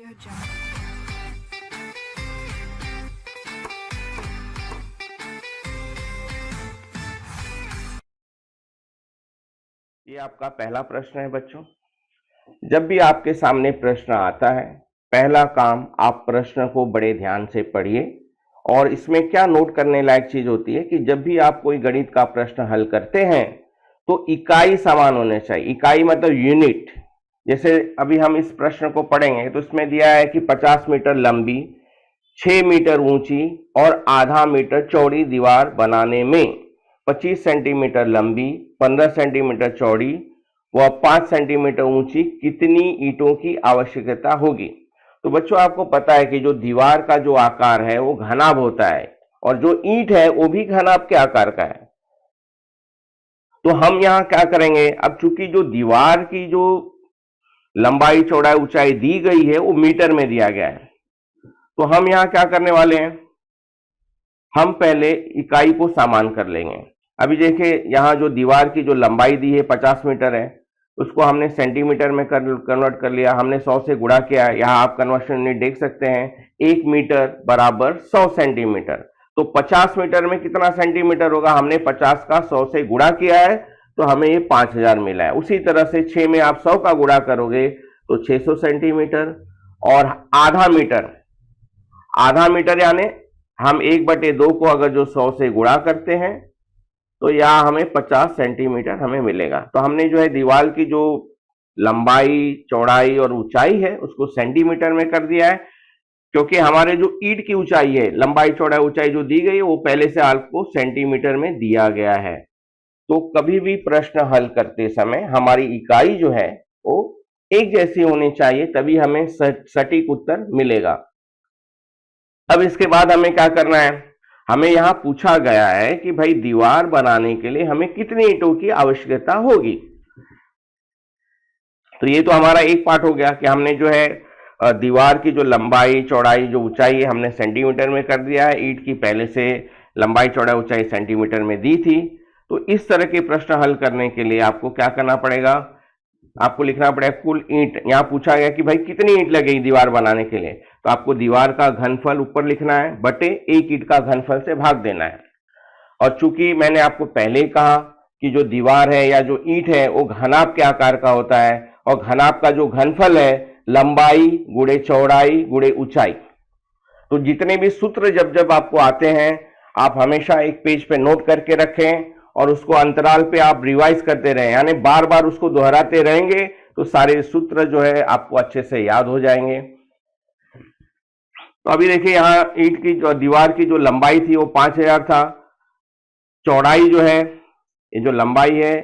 ये आपका पहला प्रश्न है बच्चों। जब भी आपके सामने प्रश्न आता है, पहला काम आप प्रश्न को बड़े ध्यान से पढ़िए। और इसमें क्या नोट करने लायक चीज होती है कि जब भी आप कोई गणित का प्रश्न हल करते हैं तो इकाई समान होने चाहिए। इकाई मतलब यूनिट। जैसे अभी हम इस प्रश्न को पढ़ेंगे तो इसमें दिया है कि 50 मीटर लंबी, 6 मीटर ऊंची और आधा मीटर चौड़ी दीवार बनाने में 25 सेंटीमीटर लंबी, 15 सेंटीमीटर चौड़ी व 5 सेंटीमीटर ऊंची कितनी ईंटों की आवश्यकता होगी। तो बच्चों आपको पता है कि जो दीवार का जो आकार है वो घनाभ होता है और जो ईंट है वो भी घनाभ के आकार का है। तो हम यहां क्या करेंगे, अब चूंकि जो दीवार की जो लंबाई चौड़ाई ऊंचाई दी गई है वो मीटर में दिया गया है, तो हम यहां क्या करने वाले हैं, हम पहले इकाई को समान कर लेंगे। अभी देखिए यहां जो दीवार की जो लंबाई दी है 50 मीटर है, उसको हमने सेंटीमीटर में कन्वर्ट कर लिया, हमने 100 से गुणा किया। यहां आप कन्वर्शन यूनिट देख सकते हैं, 1 मीटर बराबर 100 सेंटीमीटर। तो 50 मीटर में कितना सेंटीमीटर होगा, हमने 50 का 100 से गुणा किया है तो हमें ये 5000 मिला है। उसी तरह से 6 में आप 100 का गुणा करोगे तो 600 सेंटीमीटर। और आधा मीटर यानी हम 1/2 को अगर जो 100 से गुणा करते हैं तो यहां हमें 50 सेंटीमीटर हमें मिलेगा। तो हमने जो है दीवार की जो लंबाई चौड़ाई और ऊंचाई है उसको सेंटीमीटर में कर दिया है, क्योंकि हमारे जो ईंट की ऊंचाई है, लंबाई चौड़ाई ऊंचाई जो दी गई है वो पहले से आपको सेंटीमीटर में दिया गया है। तो कभी भी प्रश्न हल करते समय हमारी इकाई जो है वो एक जैसी होनी चाहिए, तभी हमें सटीक उत्तर मिलेगा। अब इसके बाद हमें क्या करना है, हमें यहां पूछा गया है कि भाई दीवार बनाने के लिए हमें कितनी ईंटों की आवश्यकता होगी। तो ये तो हमारा एक पार्ट हो गया कि हमने जो है दीवार की जो लंबाई चौड़ाई जो ऊंचाई है हमने सेंटीमीटर में कर दिया है। ईंट की पहले से लंबाई चौड़ाई ऊंचाई सेंटीमीटर में दी थी। तो इस तरह के प्रश्न हल करने के लिए आपको क्या करना पड़ेगा, आपको लिखना पड़ेगा कुल ईंट। यहां पूछा गया कि भाई कितनी ईंट लगेगी दीवार बनाने के लिए, तो आपको दीवार का घनफल ऊपर लिखना है बटे एक ईंट का घनफल से भाग देना है। और चूंकि मैंने आपको पहले ही कहा कि जो दीवार है या जो ईंट है वो घनाभ के आकार का होता है, और घनाभ का जो घनफल है लंबाई गुणे चौड़ाई गुणे ऊंचाई। तो जितने भी सूत्र जब जब आपको आते हैं आप हमेशा एक पेज पे नोट करके रखें और उसको अंतराल पे आप रिवाइज करते रहें, यानी बार बार उसको दोहराते रहेंगे तो सारे सूत्र जो है आपको अच्छे से याद हो जाएंगे। तो अभी देखिए यहाँ ईंट की जो दीवार की जो लंबाई थी वो 5000 था, चौड़ाई जो है ये जो लंबाई है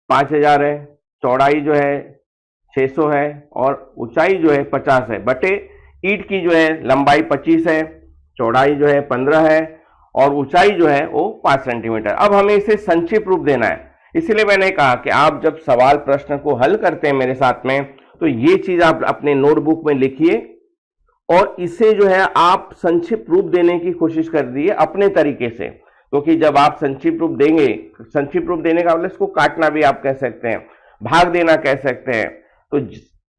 5000 है, चौड़ाई जो है 600 है और ऊंचाई जो है 50 है, बटे ईंट की जो है लंबाई 25 है, चौड़ाई जो है 15 है और ऊंचाई जो है वो 5 सेंटीमीटर। अब हमें इसे संक्षिप्त रूप देना है, इसलिए मैंने कहा कि आप जब सवाल प्रश्न को हल करते हैं मेरे साथ में तो ये चीज आप अपने नोटबुक में लिखिए और इसे जो है आप संक्षिप्त रूप देने की कोशिश कर दिए अपने तरीके से। क्योंकि जब आप संक्षिप्त रूप देंगे, संक्षिप्त रूप देने का मतलब इसको काटना भी आप कह सकते हैं, भाग देना कह सकते हैं, तो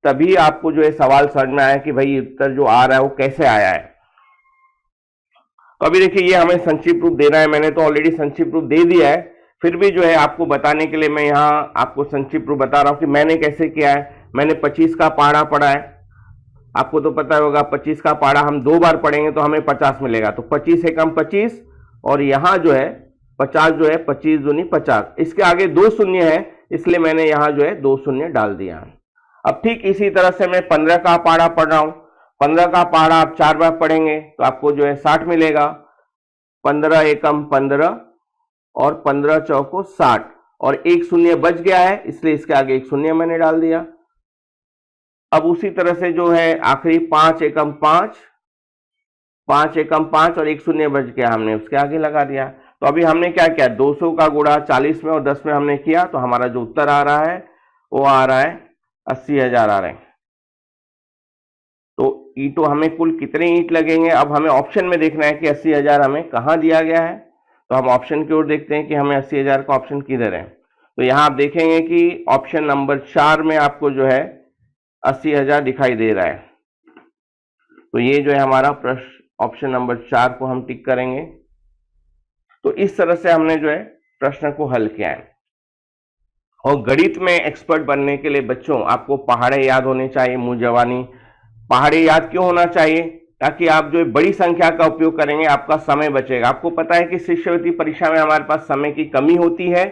तभी आपको जो है सवाल समझ में आया कि भाई उत्तर जो आ रहा है वो कैसे आया है। तो अभी देखिए ये हमें संक्षिप्त रूप देना है, मैंने तो ऑलरेडी संक्षिप्त रूप दे दिया है, फिर भी जो है आपको बताने के लिए मैं यहां आपको संक्षिप्त रूप बता रहा हूं कि मैंने कैसे किया है। मैंने 25 का पहाड़ा पढ़ा है, आपको तो पता होगा 25 का पहाड़ा हम 2 बार पढ़ेंगे तो हमें 50 मिलेगा, तो 25 एकम 25 और यहां जो है 50 जो है 25 दूनी 50, इसके आगे 2 शून्य है इसलिए मैंने यहां जो है 2 शून्य डाल दिया। अब ठीक इसी तरह से मैं 15 का पहाड़ा पढ़ रहा हूं, 15 का पहाड़ा आप 4 बार पढ़ेंगे तो आपको जो है 60 मिलेगा, 15 एकम 15 और 15 चौको 60 और एक शून्य बच गया है इसलिए इसके आगे एक शून्य मैंने डाल दिया। अब उसी तरह से जो है आखिरी 5 एकम 5, 5 एकम 5 और एक शून्य बच गया, हमने उसके आगे लगा दिया। तो अभी हमने क्या किया, 200 का गुणा 40 में और 10 में हमने किया, तो हमारा जो उत्तर आ रहा है वो आ रहा है 80,000 आ रहे हैं। तो ईंटों हमें कुल कितने ईंट लगेंगे, अब हमें ऑप्शन में देखना है कि 80,000 हमें कहाँ दिया गया है। तो हम ऑप्शन की ओर देखते हैं कि हमें 80,000 का ऑप्शन किधर है। तो यहाँ आप देखेंगे कि ऑप्शन नंबर 4 में आपको जो है 80,000 दिखाई दे रहा है। तो ये जो है हमारा प्रश्न ऑप्शन नंबर 4 को हम टिक करेंगे। तो इस तरह से हमने जो है प्रश्न को हल किया है। और गणित में एक्सपर्ट बनने के लिए बच्चों आपको पहाड़े याद होने चाहिए, मुंह जवानी। पहाड़े याद क्यों होना चाहिए? ताकि आप जो बड़ी संख्या का उपयोग करेंगे, आपका समय बचेगा। आपको पता है कि शिष्यवृत्ति परीक्षा में हमारे पास समय की कमी होती है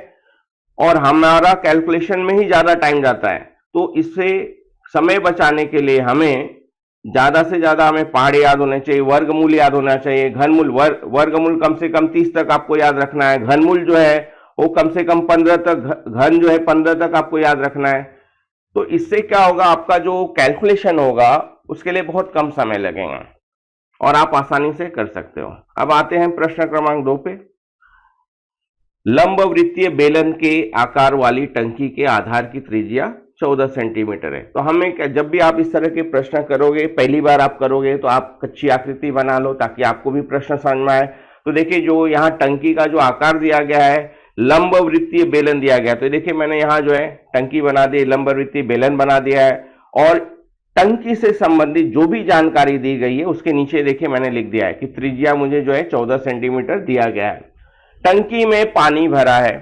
और हमारा कैलकुलेशन में ही ज्यादा टाइम जाता है। तो इससे समय बचाने के लिए हमें ज्यादा से ज्यादा हमें पहाड़े याद होने चाहिए, वर्गमूल याद होना चाहिए, घनमूल वर्गमूल कम से कम 30 तक आपको याद रखना है, घनमूल जो है वो कम से कम 15 तक, घन जो है 15 तक आपको याद रखना है। तो इससे क्या होगा, आपका जो कैलकुलेशन होगा उसके लिए बहुत कम समय लगेगा और आप आसानी से कर सकते हो। अब आते हैं प्रश्न क्रमांक 2 पे। लंबवृत्तीय बेलन के आकार वाली टंकी के आधार की त्रिज्या 14 सेंटीमीटर है। तो हमें जब भी आप इस तरह के प्रश्न करोगे, पहली बार आप करोगे, तो आप कच्ची आकृति बना लो ताकि आपको भी प्रश्न समझ में आए। तो देखिए जो यहाँ टंकी का जो आकार दिया गया है, लंबवृत्तीय बेलन दिया गया। तो देखिए मैंने यहाँ जो है टंकी बना दी, लंबवृत्तीय बेलन बना दिया है और टंकी से संबंधित जो भी जानकारी दी गई है उसके नीचे देखिए मैंने लिख दिया है कि त्रिज्या मुझे जो है 14 सेंटीमीटर दिया गया है। टंकी में पानी भरा है,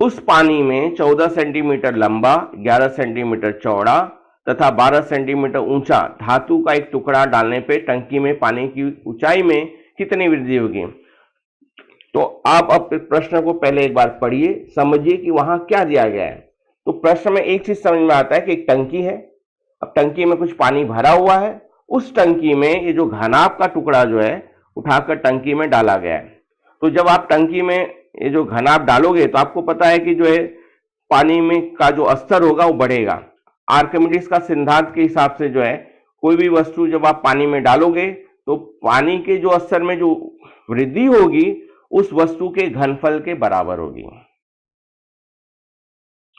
उस पानी में 14 सेंटीमीटर लंबा, 11 सेंटीमीटर चौड़ा तथा 12 सेंटीमीटर ऊंचा धातु का एक टुकड़ा डालने पे टंकी में पानी की ऊंचाई में कितनी वृद्धि होगी। तो आप अब प्रश्न को पहले एक बार पढ़िए, समझिए कि वहां क्या दिया गया है। तो प्रश्न में एक चीज समझ में आता है कि एक टंकी है, अब टंकी में कुछ पानी भरा हुआ है, उस टंकी में ये जो घनाभ का टुकड़ा जो है उठाकर टंकी में डाला गया है। तो जब आप टंकी में ये जो घनाभ डालोगे तो आपको पता है कि जो है पानी में का जो स्तर होगा वो बढ़ेगा। आर्किमिडीज का सिद्धांत के हिसाब से जो है कोई भी वस्तु जब आप पानी में डालोगे तो पानी के जो स्तर में जो वृद्धि होगी उस वस्तु के घनफल के बराबर होगी।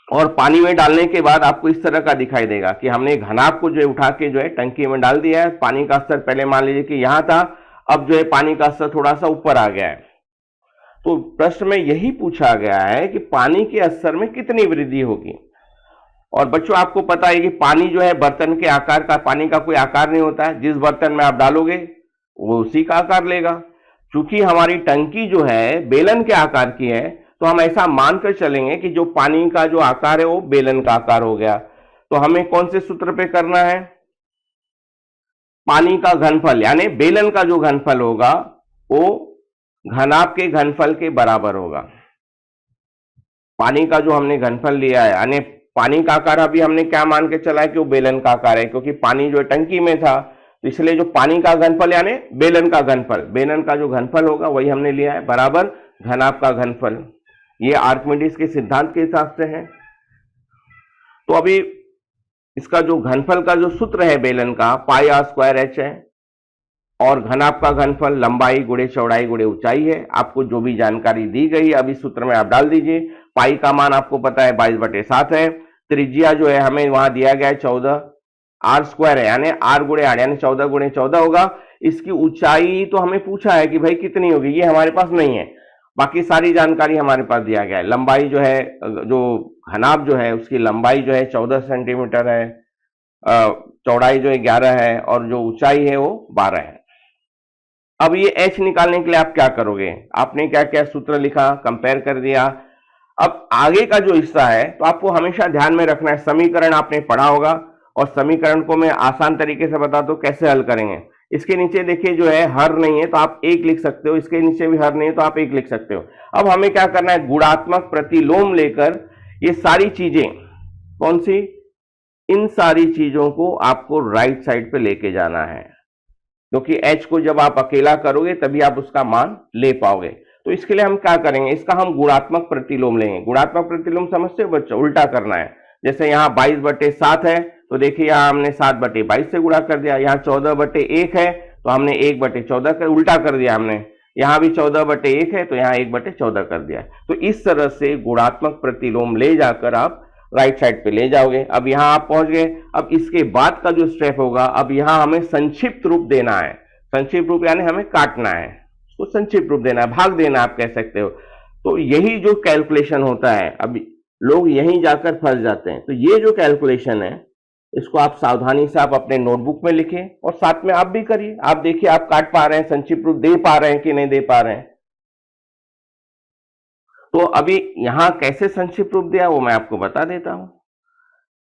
और पानी में डालने के बाद आपको इस तरह का दिखाई देगा कि हमने घनाभ को जो है उठा के जो है टंकी में डाल दिया है। पानी का स्तर पहले मान लीजिए कि यहां था, अब जो है पानी का स्तर थोड़ा सा ऊपर आ गया है। तो प्रश्न में यही पूछा गया है कि पानी के स्तर में कितनी वृद्धि होगी। और बच्चों आपको पता है कि पानी जो है बर्तन के आकार का, पानी का कोई आकार नहीं होता है, जिस बर्तन में आप डालोगे वो उसी का आकार लेगा। चूंकि हमारी टंकी जो है बेलन के आकार की है तो हम ऐसा मानकर चलेंगे कि जो पानी का जो आकार है वो बेलन का आकार हो गया। तो हमें कौन से सूत्र पे करना है, पानी का घनफल यानी बेलन का जो घनफल होगा वो घनाभ के घनफल के बराबर होगा। पानी का जो हमने घनफल लिया है यानी पानी का आकार अभी हमने क्या मान के चला है कि वो बेलन का आकार है, क्योंकि पानी जो टंकी में था तो इसलिए जो पानी का घनफल यानी बेलन का घनफल, बेलन का जो घनफल होगा वही हमने लिया है बराबर घनाभ का घनफल। ये आर्किमिडीज के सिद्धांत के हिसाब से है। तो अभी इसका जो घनफल का जो सूत्र है बेलन का, पाई आर स्क्वायर एच है और घनाभ का घनफल लंबाई गुणे चौड़ाई गुणे ऊंचाई है। आपको जो भी जानकारी दी गई अब इस सूत्र में आप डाल दीजिए। पाई का मान आपको पता है 22/7 है। त्रिज्या जो है हमें वहां दिया गया है 14, आर स्क्वायर है यानी आर गुणे आर यानी 14 गुणे 14 होगा। इसकी ऊंचाई तो हमें पूछा है कि भाई कितनी होगी, ये हमारे पास नहीं है, बाकी सारी जानकारी हमारे पास दिया गया है। लंबाई जो है, जो घनाभ जो है उसकी लंबाई जो है 14 सेंटीमीटर है, चौड़ाई जो है 11 है और जो ऊंचाई है वो 12 है। अब ये h निकालने के लिए आप क्या करोगे, आपने क्या क्या सूत्र लिखा, कंपेयर कर दिया। अब आगे का जो हिस्सा है तो आपको हमेशा ध्यान में रखना है, समीकरण आपने पढ़ा होगा और समीकरण को मैं आसान तरीके से बता दूं कैसे हल करेंगे। इसके नीचे देखिए जो है हर नहीं है तो आप एक लिख सकते हो, इसके नीचे भी हर नहीं है तो आप एक लिख सकते हो। अब हमें क्या करना है, गुणात्मक प्रतिलोम लेकर ये सारी चीजें, कौन सी, इन सारी चीजों को आपको राइट साइड पे लेके जाना है, क्योंकि h को जब आप अकेला करोगे तभी आप उसका मान ले पाओगे। तो इसके लिए हम क्या करेंगे, इसका हम गुणात्मक प्रतिलोम लेंगे। गुणात्मक प्रतिलोम समझते हो बच्चों, उल्टा करना है। जैसे यहाँ 22/7 है तो देखिए यहाँ हमने 7/22 से गुणा कर दिया, यहाँ 14/1 है तो हमने 1/14 कर उल्टा कर दिया हमने, यहाँ भी 14/1 है तो यहाँ 1/14 कर दिया। तो इस तरह से गुणात्मक प्रतिलोम ले जाकर आप राइट साइड पे ले जाओगे। अब यहाँ आप पहुंच गए। अब इसके बाद का जो स्टेप होगा, अब यहाँ हमें संक्षिप्त रूप देना है। संक्षिप्त रूप यानी हमें काटना है, तो संक्षिप्त रूप देना है, भाग देना आप कह सकते हो। तो यही जो कैलकुलेशन होता है, अब लोग यहीं जाकर फंस जाते हैं। तो ये जो कैलकुलेशन है इसको आप सावधानी से आप अपने नोटबुक में लिखें और साथ में आप भी करिए। आप देखिए आप काट पा रहे हैं, संक्षिप्त रूप दे पा रहे हैं कि नहीं दे पा रहे हैं। तो अभी यहां कैसे संक्षिप्त रूप दिया वो मैं आपको बता देता हूं।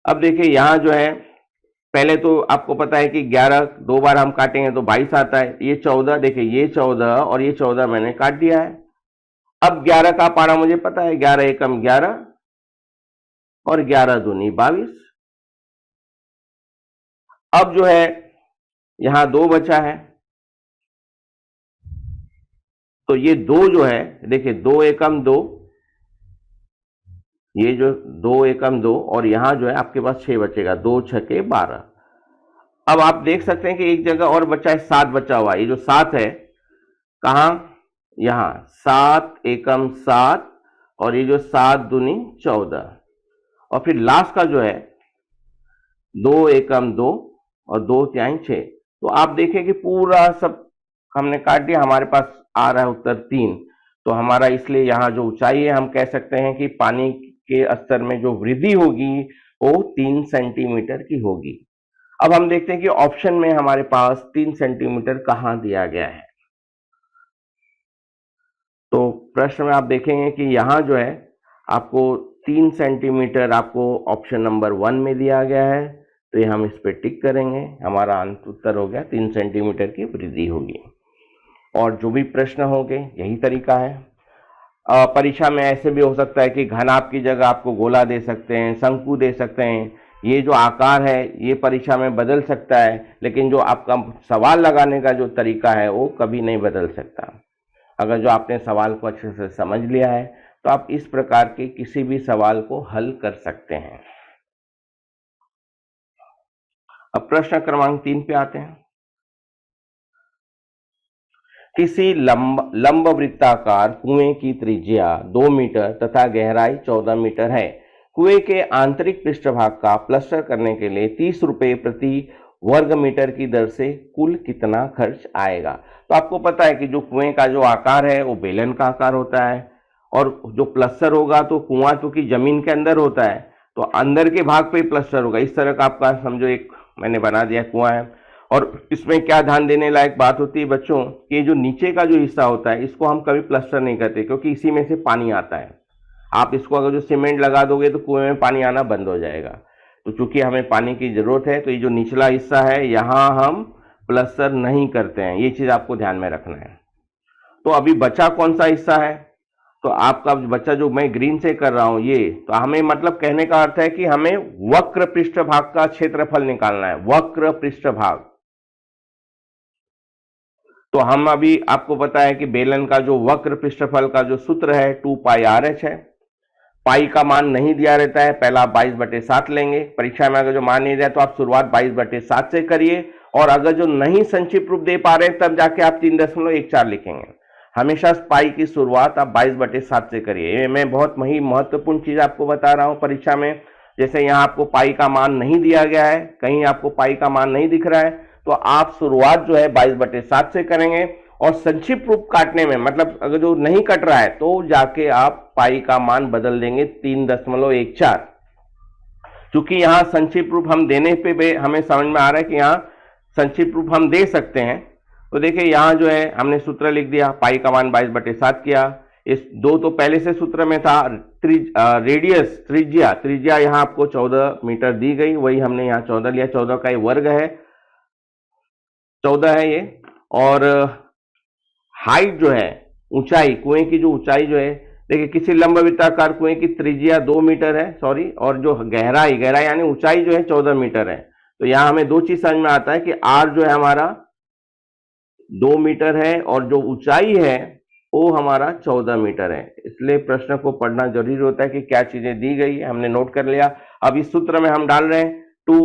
अब देखिए यहां जो है, पहले तो आपको पता है कि 11 दो बार हम काटेंगे तो 22 आता है। ये 14, देखिए ये 14 और ये 14 मैंने काट दिया है। अब 11 का पारा मुझे पता है, 11 एकम 11 और 11 दूनी 22। अब जो है यहां 2 बचा है, तो ये 2 जो है, देखिए 2 एकम 2, ये जो 2 एकम 2 और यहां जो है आपके पास 6 बचेगा, 2 छके 12। अब आप देख सकते हैं कि एक जगह और बचा है, 7 बचा हुआ। ये जो 7 है कहां, यहां 7 एकम 7 और ये जो 7 दूनी 14 और फिर लास्ट का जो है 2 एकम 2 और 2 तिहाई 6। तो आप देखें कि पूरा सब हमने काट दिया, हमारे पास आ रहा है उत्तर 3। तो हमारा इसलिए यहां जो ऊंचाई है हम कह सकते हैं कि पानी के स्तर में जो वृद्धि होगी वो 3 सेंटीमीटर की होगी। अब हम देखते हैं कि ऑप्शन में हमारे पास 3 सेंटीमीटर कहां दिया गया है। तो प्रश्न में आप देखेंगे कि यहां जो है आपको 3 सेंटीमीटर आपको ऑप्शन नंबर 1 में दिया गया है। तो ये हम इस पे टिक करेंगे, हमारा अंत उत्तर हो गया 3 सेंटीमीटर की वृद्धि होगी। और जो भी प्रश्न होंगे यही तरीका है। परीक्षा में ऐसे भी हो सकता है कि घनाभ की जगह आपको गोला दे सकते हैं, शंकु दे सकते हैं। ये जो आकार है ये परीक्षा में बदल सकता है, लेकिन जो आपका सवाल लगाने का जो तरीका है वो कभी नहीं बदल सकता। अगर जो आपने सवाल को अच्छे से समझ लिया है तो आप इस प्रकार के किसी भी सवाल को हल कर सकते हैं। अब प्रश्न क्रमांक 3 पे आते हैं। किसी लंब वृत्ताकार कुएं की त्रिज्या 2 मीटर तथा गहराई 14 मीटर है। कुएं के आंतरिक पृष्ठभाग का प्लास्टर करने के लिए 30 रुपये प्रति वर्ग मीटर की दर से कुल कितना खर्च आएगा। तो आपको पता है कि जो कुएं का जो आकार है वो बेलन का आकार होता है और जो प्लास्टर होगा तो कुआं क्योंकि जमीन के अंदर होता है तो अंदर के भाग पे प्लास्टर होगा। इस तरह का आपका समझो एक मैंने बना दिया कुआं है। और इसमें क्या ध्यान देने लायक बात होती है बच्चों कि जो नीचे का जो हिस्सा होता है इसको हम कभी प्लास्टर नहीं करते, क्योंकि इसी में से पानी आता है। आप इसको अगर जो सीमेंट लगा दोगे तो कुएं में पानी आना बंद हो जाएगा। तो चूंकि हमें पानी की जरूरत है तो ये जो निचला हिस्सा है यहाँ हम प्लास्टर नहीं करते हैं, ये चीज आपको ध्यान में रखना है। तो अभी बचा कौन सा हिस्सा है, तो आपका बच्चा जो मैं ग्रीन से कर रहा हूं ये, तो हमें मतलब कहने का अर्थ है कि हमें वक्र पृष्ठभाग का क्षेत्रफल निकालना है, वक्र पृष्ठभाग। तो हम अभी आपको पता है कि बेलन का जो वक्र पृष्ठफल का जो सूत्र है 2 पाई RH है। पाई का मान नहीं दिया रहता है, पहला आप 22/7 लेंगे। परीक्षा में अगर जो मान नहीं दिया तो आप शुरुआत 22/7 से करिए और अगर जो नहीं संक्षिप्त रूप दे पा रहे तब जाके आप 3.14 लिखेंगे। हमेशा पाई की शुरुआत आप 22/7 से करिए। मैं बहुत ही महत्वपूर्ण चीज आपको बता रहा हूं परीक्षा में। जैसे यहाँ आपको पाई का मान नहीं दिया गया है, कहीं आपको पाई का मान नहीं दिख रहा है, तो आप शुरुआत जो है 22/7 से करेंगे और संक्षिप्त रूप काटने में मतलब अगर जो नहीं कट रहा है तो जाके आप पाई का मान बदल देंगे 3.14। क्योंकि यहां संक्षिप्त रूप हम देने पे हमें समझ में आ रहा है कि यहां संक्षिप्त रूप हम दे सकते हैं। तो देखिए यहां जो है हमने सूत्र लिख दिया, पाई का मान 22/7 किया। इस 2 तो पहले से सूत्र में था। रेडियस त्रिज्या यहां आपको 14 मीटर दी गई, वही हमने यहां 14 लिया। 14 का ये वर्ग है, 14 है ये। और हाइट जो है, ऊंचाई, कुएं की जो ऊंचाई जो है, देखिए किसी लंब वृत्ताकार कुएं की त्रिज्या 2 मीटर है, सॉरी, और जो गहराई यानी ऊंचाई जो है 14 मीटर है। तो यहां हमें 2 चीज समझ में आता है कि R जो है हमारा 2 मीटर है और जो ऊंचाई है वो हमारा 14 मीटर है। इसलिए प्रश्न को पढ़ना जरूरी होता है कि क्या चीजें दी गई है, हमने नोट कर लिया। अब इस सूत्र में हम डाल रहे हैं 2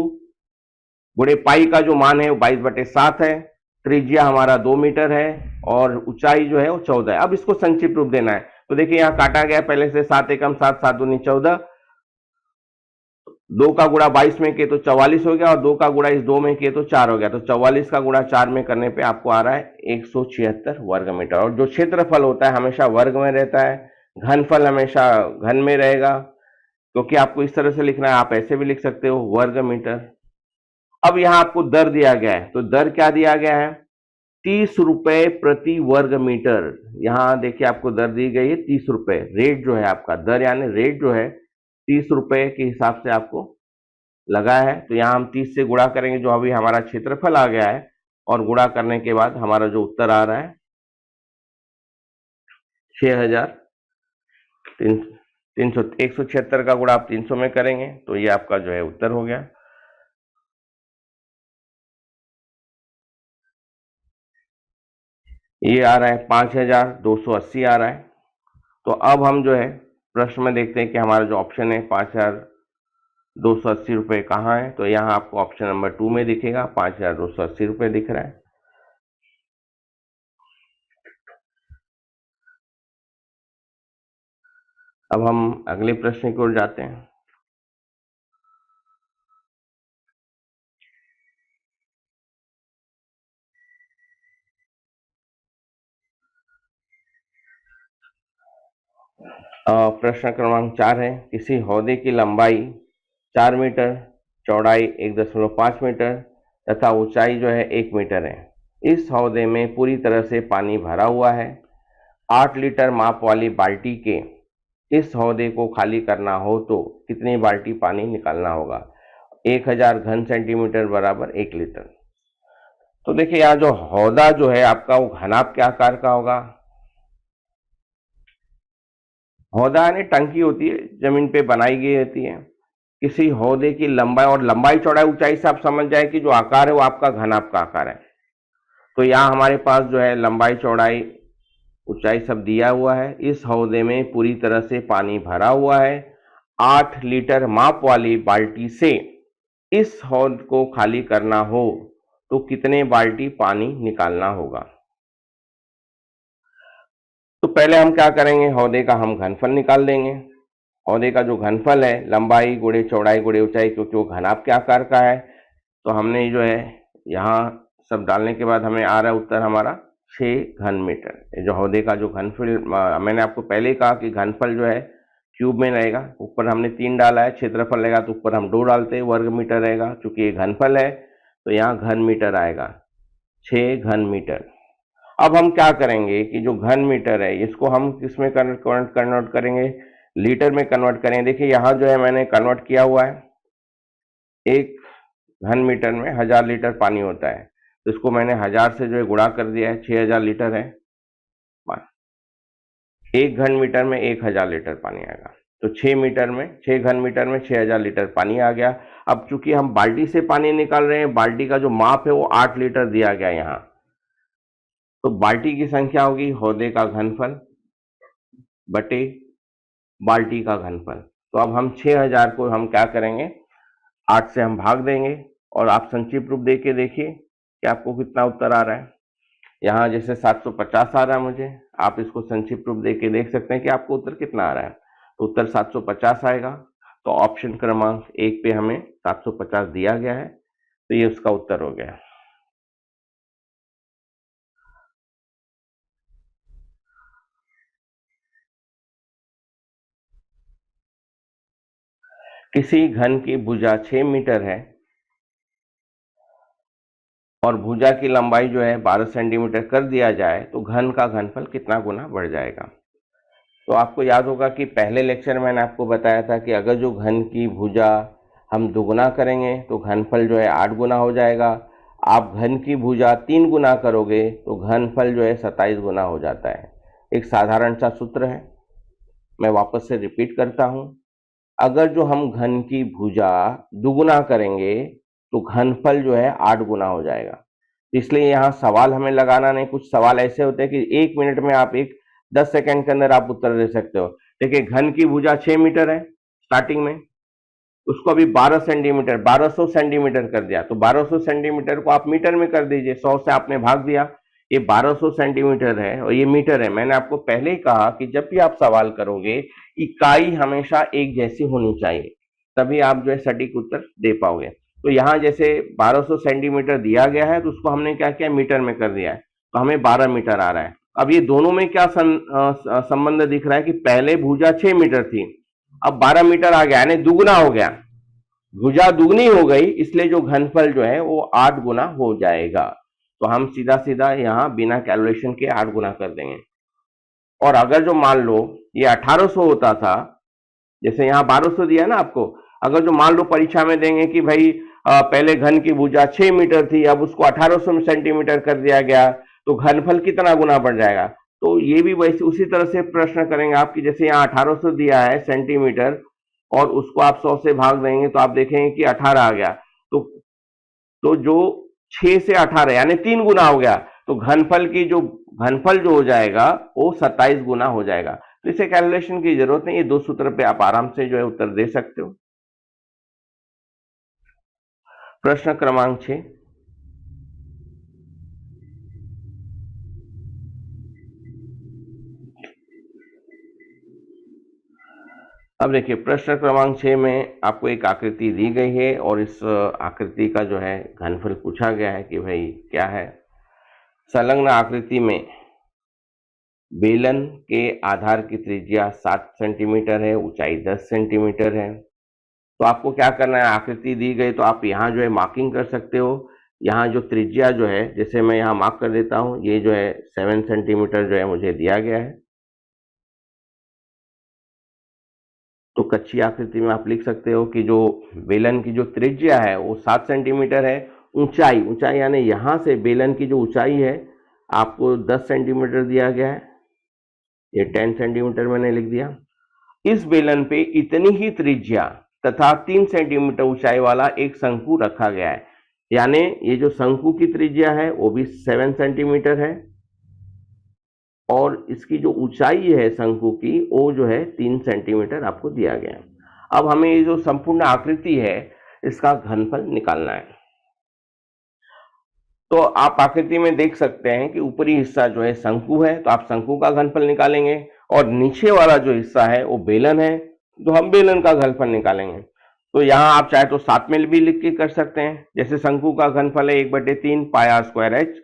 गुणे पाई का जो मान है वो 22/7 है, त्रिज्या हमारा 2 मीटर है और ऊंचाई जो है वो 14 है। अब इसको संक्षिप्त रूप देना है। तो देखिए यहाँ काटा गया पहले से 7 एकम 7, 7 दूनी 14, 2 का गुणा 22 में किए तो 44 हो गया और 2 का गुणा इस 2 में किए तो 4 हो गया। तो 44 का गुणा 4 में करने पे आपको आ रहा है 176 वर्ग मीटर। और जो क्षेत्रफल होता है हमेशा वर्ग में रहता है, घनफल हमेशा घन में रहेगा। क्योंकि आपको इस तरह से लिखना है, आप ऐसे भी लिख सकते हो वर्ग मीटर अब यहां आपको दर दिया गया है, तो दर क्या दिया गया है? 30 रुपए प्रति वर्ग मीटर। यहां देखिए आपको दर दी गई है 30 रुपए। रेट जो है आपका, दर यानी रेट जो है 30 रुपए के हिसाब से आपको लगा है। तो यहां हम 30 से गुणा करेंगे, जो अभी हमारा क्षेत्रफल आ गया है, और गुणा करने के बाद हमारा जो उत्तर आ रहा है 176 का गुणा आप 300 में करेंगे, तो ये आपका जो है उत्तर हो गया। ये आ रहा है 5280 आ रहा है। तो अब हम जो है प्रश्न में देखते हैं कि हमारा जो ऑप्शन है 5280 रुपये कहाँ है। तो यहाँ आपको ऑप्शन नंबर 2 में दिखेगा, 5280 रुपये दिख रहा है। अब हम अगले प्रश्न की ओर जाते हैं। प्रश्न क्रमांक 4 है, किसी हौदे की लंबाई 4 मीटर, चौड़ाई 1.5 मीटर तथा ऊंचाई जो है 1 मीटर है। इस हौदे में पूरी तरह से पानी भरा हुआ है। 8 लीटर माप वाली बाल्टी के इस हौदे को खाली करना हो तो कितनी बाल्टी पानी निकालना होगा? 1000 घन सेंटीमीटर बराबर 1 लीटर। तो देखिए यहाँ जो हौदा जो है आपका वो घनाभ के आकार का होगा। हौदा यानी टंकी होती है, जमीन पे बनाई गई रहती है। किसी हौदे की लंबाई, और लंबाई चौड़ाई ऊंचाई से आप समझ जाए कि जो आकार है वो आपका घनाभ का आकार है। तो यहाँ हमारे पास जो है लंबाई चौड़ाई ऊंचाई सब दिया हुआ है। इस हौदे में पूरी तरह से पानी भरा हुआ है। 8 लीटर माप वाली बाल्टी से इस हौद को खाली करना हो तो कितने बाल्टी पानी निकालना होगा? तो पहले हम क्या करेंगे, हौदे का हम घनफल निकाल देंगे। हौदे का जो घनफल है, लंबाई गुणे चौड़ाई गुणे ऊंचाई, क्योंकि वो घनाभ के आकार का है। तो हमने जो है यहाँ सब डालने के बाद हमें आ रहा है उत्तर हमारा 6 घन मीटर। ये जो हौदे का जो घनफल, मैंने आपको पहले ही कहा कि घनफल जो है क्यूब में रहेगा। ऊपर हमने 3 डाला है, क्षेत्रफल रहेगा तो ऊपर हम 2 डालते हैं, वर्ग मीटर रहेगा। चूंकि ये घनफल है तो यहाँ घन मीटर आएगा, 6 घन मीटर। अब हम क्या करेंगे कि जो घन मीटर है इसको हम किस में कन्वर्ट करेंगे? लीटर में कन्वर्ट करेंगे। देखिए यहाँ जो है मैंने कन्वर्ट किया हुआ है, 1 घन मीटर में 1000 लीटर पानी होता है। तो इसको मैंने 1000 से जो है गुणा कर दिया है, 6000 लीटर है। 1 घन मीटर में 1000 लीटर पानी आएगा। तो 6 घन मीटर में 6000 लीटर पानी आ गया। अब चूंकि हम बाल्टी से पानी निकाल रहे हैं, बाल्टी का जो माप है वो 8 लीटर दिया गया यहाँ। तो बाल्टी की संख्या होगी हौदे का घनफल बटे बाल्टी का घनफल। तो अब हम 6000 को हम क्या करेंगे, 8 से हम भाग देंगे, और आप संक्षिप्त रूप देके देखिए कि आपको कितना उत्तर आ रहा है। यहाँ जैसे 750 आ रहा है मुझे, आप इसको संक्षिप्त रूप देके देख सकते हैं कि आपको उत्तर कितना आ रहा है। तो उत्तर 750 आएगा। तो ऑप्शन क्रमांक 1 पे हमें 750 दिया गया है, तो ये उसका उत्तर हो गया। किसी घन की भुजा 6 मीटर है और भुजा की लंबाई जो है 12 सेंटीमीटर कर दिया जाए तो घन का घनफल कितना गुना बढ़ जाएगा? तो आपको याद होगा कि पहले लेक्चर में मैंने आपको बताया था कि अगर जो घन की भुजा हम दुगुना करेंगे तो घनफल जो है 8 गुना हो जाएगा। आप घन की भुजा 3 गुना करोगे तो घनफल जो है 27 गुना हो जाता है। एक साधारण सा सूत्र है, मैं वापस से रिपीट करता हूं। अगर जो हम घन की भुजा दुगुना करेंगे तो घनफल जो है 8 गुना हो जाएगा। इसलिए यहाँ सवाल हमें लगाना नहीं। कुछ सवाल ऐसे होते हैं कि 1 मिनट में आप 10 सेकंड के अंदर आप उत्तर दे सकते हो। देखिए घन की भुजा 6 मीटर है स्टार्टिंग में, उसको अभी 12 सेंटीमीटर 1200 सेंटीमीटर कर दिया। तो 1200 सेंटीमीटर को आप मीटर में कर दीजिए, 100 से आपने भाग दिया। ये 1200 सेंटीमीटर है और ये मीटर है। मैंने आपको पहले ही कहा कि जब भी आप सवाल करोगे इकाई हमेशा एक जैसी होनी चाहिए, तभी आप जो है सटीक उत्तर दे पाओगे। तो यहाँ जैसे 1200 सेंटीमीटर दिया गया है तो उसको हमने क्या किया, मीटर में कर दिया है, तो हमें 12 मीटर आ रहा है। अब ये दोनों में क्या संबंध दिख रहा है कि पहले भुजा 6 मीटर थी, अब 12 मीटर आ गया, यानी दुगुना हो गया। भुजा दुगनी हो गई, इसलिए जो घनफल जो है वो 8 गुना हो जाएगा। तो हम सीधा सीधा यहाँ बिना कैलकुलेशन के 8 गुना कर देंगे। और अगर जो मान लो ये 1800 होता था, जैसे यहाँ 1200 दिया ना आपको, अगर जो मान लो परीक्षा में देंगे कि भाई पहले घन की भुजा 6 मीटर थी, अब उसको 1800 सेंटीमीटर कर दिया गया, तो घनफल कितना गुना बढ़ जाएगा। तो ये भी वैसे उसी तरह से प्रश्न करेंगे आपकी, जैसे यहाँ 1800 दिया है सेंटीमीटर और उसको आप 100 से भाग देंगे तो आप देखेंगे कि 18 आ गया। तो जो 6 से 18 यानी 3 गुना हो गया, तो घनफल जो हो जाएगा वो 27 गुना हो जाएगा। तो इसे कैलकुलेशन की जरूरत नहीं, ये दो सूत्र पे आप आराम से जो है उत्तर दे सकते हो। प्रश्न क्रमांक 6, अब देखिए प्रश्न क्रमांक 6 में आपको एक आकृति दी गई है और इस आकृति का जो है घनफल पूछा गया है कि भाई क्या है। संलग्न आकृति में बेलन के आधार की त्रिज्या 7 सेंटीमीटर है, ऊंचाई 10 सेंटीमीटर है। तो आपको क्या करना है, आकृति दी गई तो आप यहाँ जो है मार्किंग कर सकते हो। यहाँ जो त्रिज्या जो है, जैसे मैं यहाँ मार्क कर देता हूँ, ये जो है 7 सेंटीमीटर जो है मुझे दिया गया है। तो कच्ची आकृति में आप लिख सकते हो कि जो बेलन की जो त्रिज्या है वो 7 सेंटीमीटर है। ऊंचाई यानी यहाँ से बेलन की जो ऊंचाई है आपको 10 सेंटीमीटर दिया गया है, ये 10 सेंटीमीटर मैंने लिख दिया। इस बेलन पे इतनी ही त्रिज्या तथा 3 सेंटीमीटर ऊंचाई वाला एक शंकु रखा गया है, यानी ये जो शंकु की त्रिज्या है वो भी 7 सेंटीमीटर है और इसकी जो ऊंचाई है शंकु की वो जो है 3 सेंटीमीटर आपको दिया गया है। अब हमें ये जो संपूर्ण आकृति है इसका घनफल निकालना है। तो आप आकृति में देख सकते हैं कि ऊपरी हिस्सा जो है शंकु है, तो आप शंकु का घनफल निकालेंगे और नीचे वाला जो हिस्सा है वो बेलन है, तो हम बेलन का घनफल निकालेंगे। तो यहाँ आप चाहे तो साथ में भी लिख के कर सकते हैं। जैसे शंकु का घनफल है 1/3 पाई आर स्क्वायर एच।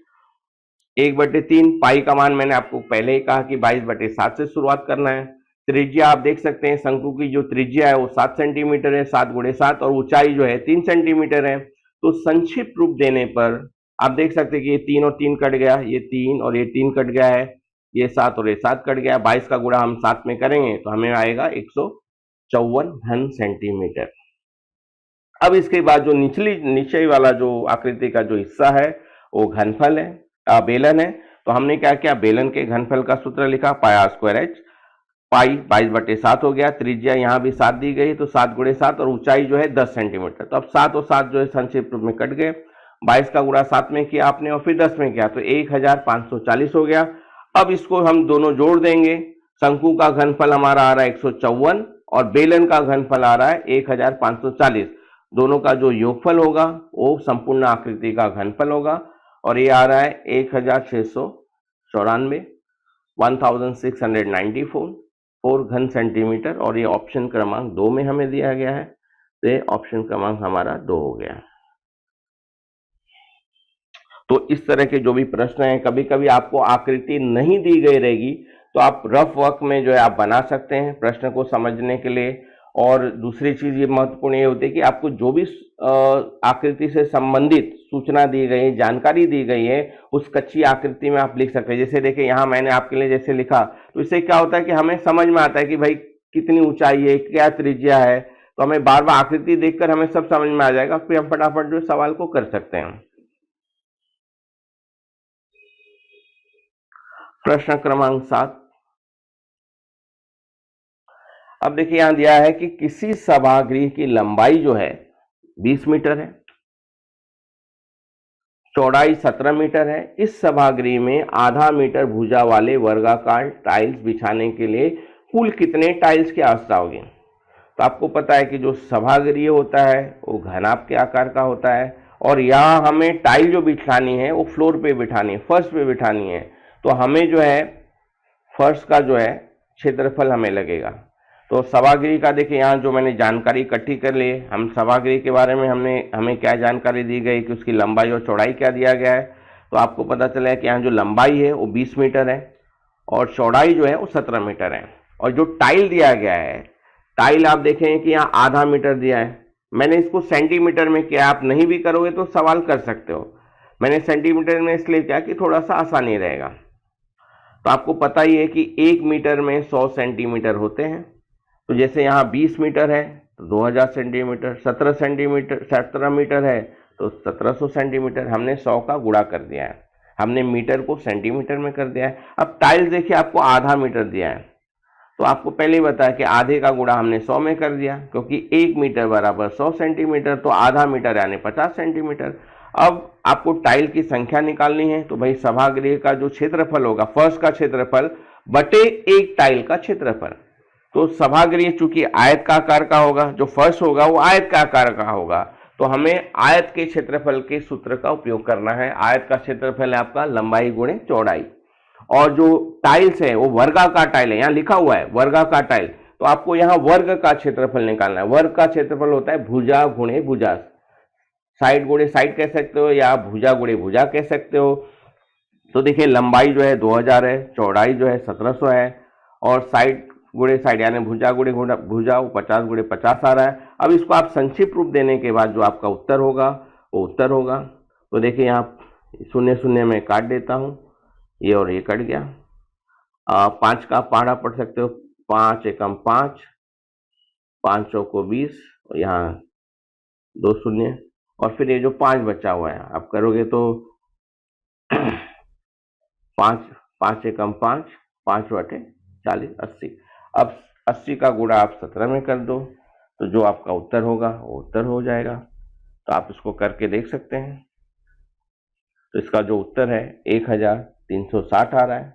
1/3 पाई का मान मैंने आपको पहले ही कहा कि 22/7 से शुरुआत करना है। त्रिज्या आप देख सकते हैं, शंकु की जो त्रिज्या है वो 7 सेंटीमीटर है, 7 × 7, और ऊंचाई जो है 3 सेंटीमीटर है। तो संक्षिप्त रूप देने पर आप देख सकते हैं कि ये 3 और 3 कट गया, ये 3 और ये 3 कट गया है, ये 7 और ये 7 कट गया। 22 का गुणा हम 7 में करेंगे तो हमें आएगा 154 घन सेंटीमीटर। अब इसके बाद जो नीचे वाला जो आकृति का जो हिस्सा है वो घनफल है, बेलन है। तो हमने क्या किया, बेलन के घनफल का सूत्र लिखा, पाई आर स्क्वायर एच। पाई 22/7 हो गया, त्रिज्या यहाँ भी 7 दी गई तो 7 × 7, और ऊंचाई जो है 10 सेंटीमीटर। तो अब 7 और 7 जो है संक्षिप्त रूप में कट गए। 22 का गुणा 7 में किया आपने और फिर 10 में किया तो 1540 हो गया। अब इसको हम दोनों जोड़ देंगे। शंकु का घनफल हमारा आ रहा है 154 और बेलन का घनफल आ रहा है 1540। दोनों का जो योगफल होगा वो संपूर्ण आकृति का घनफल होगा और ये आ रहा है 1694 1694 घन सेंटीमीटर, और ये ऑप्शन क्रमांक 2 में हमें दिया गया है। तो ये ऑप्शन क्रमांक हमारा 2 हो गया। तो इस तरह के जो भी प्रश्न हैं, कभी कभी आपको आकृति नहीं दी गई रहेगी तो आप रफ वर्क में जो है आप बना सकते हैं प्रश्न को समझने के लिए। और दूसरी चीज ये महत्वपूर्ण ये होती है कि आपको जो भी आकृति से संबंधित सूचना दी गई है, जानकारी दी गई है, उस कच्ची आकृति में आप लिख सकते हैं। जैसे देखिए यहाँ मैंने आपके लिए जैसे लिखा, तो इससे क्या होता है कि हमें समझ में आता है कि भाई कितनी ऊंचाई है, क्या त्रिज्या है, तो हमें बार बार आकृति देखकर हमें सब समझ में आ जाएगा, फिर हम फटाफट जो सवाल को कर सकते हैं। प्रश्न क्रमांक 7, अब देखिए यहां दिया है कि किसी सभागृह की लंबाई जो है 20 मीटर है, चौड़ाई 17 मीटर है। इस सभागृह में आधा मीटर भुजा वाले वर्गाकार टाइल्स बिछाने के लिए कुल कितने टाइल्स की आवश्यकता होगी। तो आपको पता है कि जो सभागृह होता है वो घनाभ के आकार का होता है और यहाँ हमें टाइल जो बिछानी है वो फ्लोर पे बिठानी है, फर्श पे बिठानी है। तो हमें जो है फर्श का जो है क्षेत्रफल हमें लगेगा। तो सभागृह का देखिए यहाँ जो मैंने जानकारी इकट्ठी कर ली, हम सभागृह के बारे में हमें क्या जानकारी दी गई कि उसकी लंबाई और चौड़ाई क्या दिया गया है। तो आपको पता चला है कि यहाँ जो लंबाई है वो 20 मीटर है और चौड़ाई जो है वो 17 मीटर है। और जो टाइल दिया गया है, टाइल आप देखें कि यहाँ आधा मीटर दिया है, मैंने इसको सेंटीमीटर में किया, आप नहीं भी करोगे तो सवाल कर सकते हो। मैंने सेंटीमीटर में इसलिए किया कि थोड़ा सा आसानी रहेगा। तो आपको पता ही है कि 1 मीटर में 100 सेंटीमीटर होते हैं। तो जैसे यहाँ 20 मीटर है तो 2000 सेंटीमीटर, 17 मीटर है तो 1700 सेंटीमीटर। हमने 100 का गुणा कर दिया है, हमने मीटर को सेंटीमीटर में कर दिया है। अब टाइल्स देखिए आपको आधा मीटर दिया है, तो आपको पहले ही बताया कि आधे का गुणा हमने 100 में कर दिया, क्योंकि 1 मीटर बराबर 100 सेंटीमीटर, तो आधा मीटर यानी 50 सेंटीमीटर। अब आपको टाइल की संख्या निकालनी है, तो भाई सभागृह का जो क्षेत्रफल होगा, फर्श का क्षेत्रफल बटे एक टाइल का क्षेत्रफल। तो सभागृह चूंकि आयत का आकार का होगा, जो फर्श होगा वो आयत का आकार का होगा, तो हमें आयत के क्षेत्रफल के सूत्र का उपयोग करना है। आयत का क्षेत्रफल है आपका लंबाई गुणे चौड़ाई, और जो टाइल्स है वो वर्गाकार टाइल है, यहाँ लिखा हुआ है वर्गाकार टाइल, तो आपको यहाँ वर्ग का क्षेत्रफल निकालना है। वर्ग का क्षेत्रफल होता है भुजा गुणे भुजा, साइड गुणे साइड कह सकते हो या भुजा गुणे भुजा कह सकते हो। तो देखिए लंबाई जो है 2000 है, चौड़ाई जो है 1700 है, और साइड गुणे साइड यानी भुजा गुणे भुजा वो 50 गुणे 50 आ रहा है। अब इसको आप संक्षिप्त रूप देने के बाद जो आपका उत्तर होगा वो उत्तर होगा। तो देखिए यहाँ शून्य शून्य में काट देता हूँ, ये और ये कट गया। 5 का पहाड़ा पढ़ सकते हो, 5 एकम 5, 5 चौको 20, और यहाँ 2 शून्य, और फिर ये जो 5 बचा हुआ है आप करोगे तो 5 एकम 5, 5 बटे 40, 80। अब 80 का गुणा आप 17 में कर दो, तो जो आपका उत्तर होगा वो उत्तर हो जाएगा। तो आप इसको करके देख सकते हैं। तो इसका जो उत्तर है 1360 आ रहा है,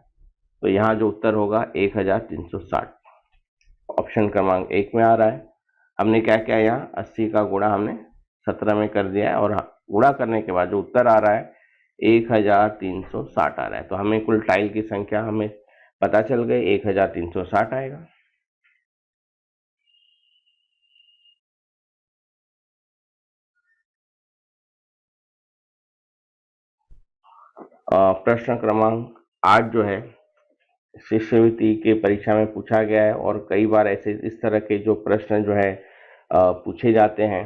तो यहाँ जो उत्तर होगा 1360 ऑप्शन क्रमांक 1 में आ रहा है। हमने क्या किया, यहाँ 80 का गुणा हमने 17 में कर दिया है, और गुणा करने के बाद जो उत्तर आ रहा है 1360 आ रहा है। तो हमें कुल टाइल की संख्या हमें पता चल गई, 1360 आएगा। प्रश्न क्रमांक 8 जो है शिष्यवृत्ति के परीक्षा में पूछा गया है, और कई बार ऐसे इस तरह के जो प्रश्न जो है पूछे जाते हैं।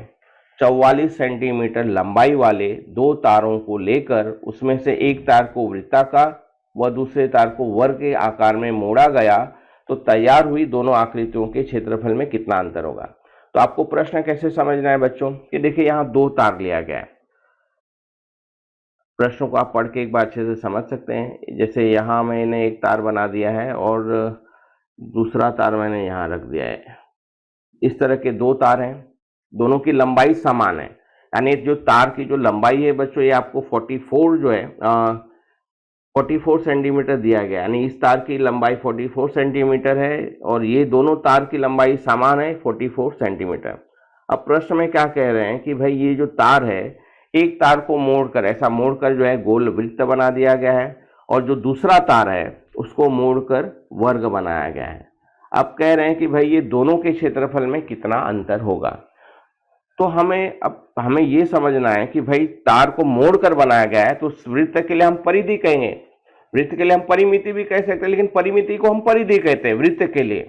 44 सेंटीमीटर लंबाई वाले 2 तारों को लेकर उसमें से एक तार को वृत्ताकार व दूसरे तार को वर्ग के आकार में मोड़ा गया, तो तैयार हुई दोनों आकृतियों के क्षेत्रफल में कितना अंतर होगा। तो आपको प्रश्न कैसे समझना है बच्चों, कि देखिए यहाँ 2 तार लिया गया है। प्रश्नों को आप पढ़ के एक बार अच्छे से समझ सकते हैं। जैसे यहाँ मैंने एक तार बना दिया है और दूसरा तार मैंने यहाँ रख दिया है। इस तरह के 2 तार हैं, दोनों की लंबाई समान है, यानी जो तार की जो लंबाई है बच्चों, ये आपको 44 जो है 44 सेंटीमीटर दिया गया, यानी इस तार की लंबाई 44 सेंटीमीटर है, और ये दोनों तार की लंबाई समान है 44 सेंटीमीटर। अब प्रश्न में क्या कह रहे हैं कि भाई ये जो तार है, एक तार को मोड़कर ऐसा मोड़कर जो है गोल वृत्त बना दिया गया है, और जो दूसरा तार है उसको मोड़कर वर्ग बनाया गया है। अब कह रहे हैं कि भाई ये दोनों के क्षेत्रफल में कितना अंतर होगा। तो हमें ये समझना है कि भाई तार को मोड़कर बनाया गया है, तो उस वृत्त के लिए हम परिधि कहेंगे, वृत्त के लिए हम परिमिति भी कह सकते हैं, लेकिन परिमिति को हम परिधि कहते हैं वृत्त के लिए।